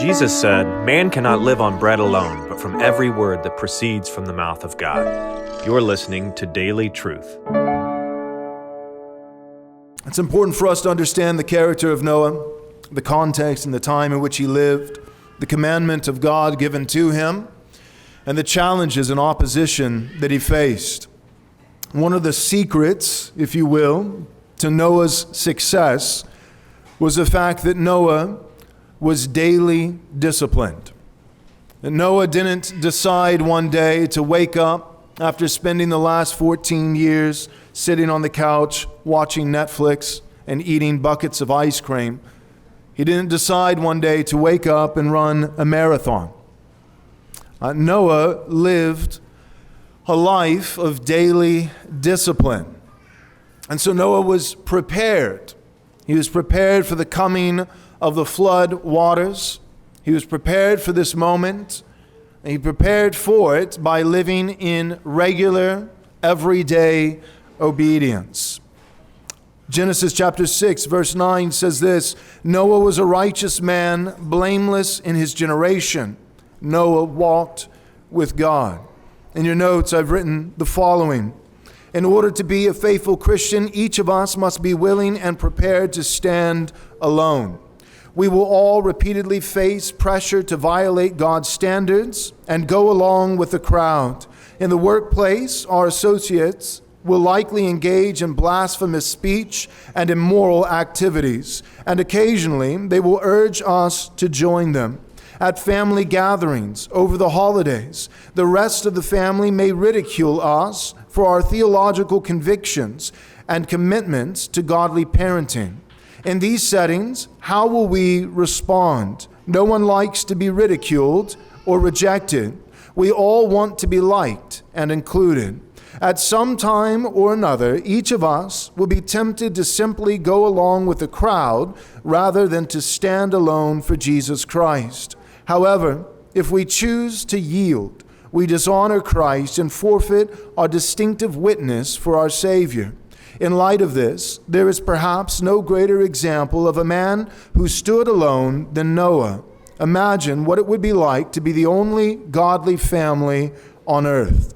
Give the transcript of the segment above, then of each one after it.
Jesus said, "Man cannot live on bread alone, but from every word that proceeds from the mouth of God." You're listening to Daily Truth. It's important for us to understand the character of Noah, the context and the time in which he lived, the commandment of God given to him, and the challenges and opposition that he faced. One of the secrets, if you will, to Noah's success was the fact that Noah was daily disciplined. And Noah didn't decide one day to wake up after spending the last 14 years sitting on the couch watching Netflix and eating buckets of ice cream. He didn't decide one day to wake up and run a marathon. Noah lived a life of daily discipline. And so Noah was prepared. He was prepared for the coming of the flood waters. He was prepared for this moment. And he prepared for it by living in regular, everyday obedience. Genesis chapter 6, verse 9 says this, "Noah was a righteous man, blameless in his generation. Noah walked with God." In your notes, I've written the following. In order to be a faithful Christian, each of us must be willing and prepared to stand alone. We will all repeatedly face pressure to violate God's standards and go along with the crowd. In the workplace, our associates will likely engage in blasphemous speech and immoral activities, and occasionally they will urge us to join them. At family gatherings over the holidays, the rest of the family may ridicule us for our theological convictions and commitments to godly parenting. In these settings, how will we respond? No one likes to be ridiculed or rejected. We all want to be liked and included. At some time or another, each of us will be tempted to simply go along with the crowd rather than to stand alone for Jesus Christ. However, if we choose to yield, we dishonor Christ and forfeit our distinctive witness for our Savior. In light of this, there is perhaps no greater example of a man who stood alone than Noah. Imagine what it would be like to be the only godly family on earth.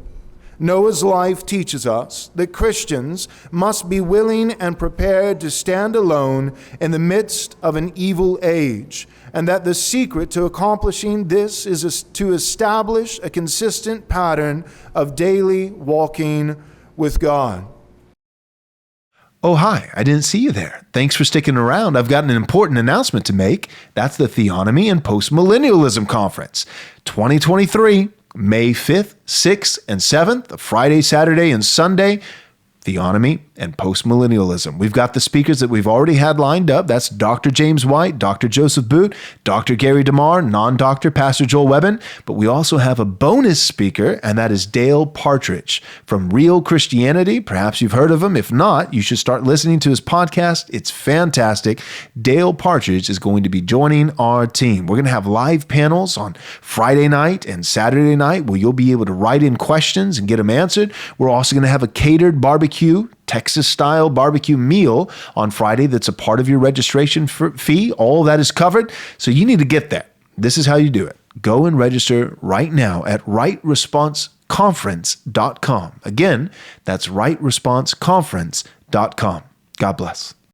Noah's life teaches us that Christians must be willing and prepared to stand alone in the midst of an evil age, and that the secret to accomplishing this is to establish a consistent pattern of daily walking with God. Oh, hi, I didn't see you there. Thanks for sticking around. I've got an important announcement to make. That's the Theonomy and Postmillennialism Conference, 2023, May 5th, 6th, and 7th, Friday, Saturday, and Sunday. Theonomy and Postmillennialism. We've got the speakers that we've already had lined up. That's Dr. James White, Dr. Joseph Boot, Dr. Gary DeMar, non-doctor Pastor Joel Webben. But we also have a bonus speaker, and that is Dale Partridge from Real Christianity. Perhaps you've heard of him. If not, you should start listening to his podcast. It's fantastic. Dale Partridge is going to be joining our team. We're going to have live panels on Friday night and Saturday night where you'll be able to write in questions and get them answered. We're also going to have a catered barbecue, Texas-style barbecue meal on Friday that's a part of your registration fee. All that is covered, so you need to get there. This is how you do it. Go and register right now at rightresponseconference.com. Again, that's rightresponseconference.com. God bless.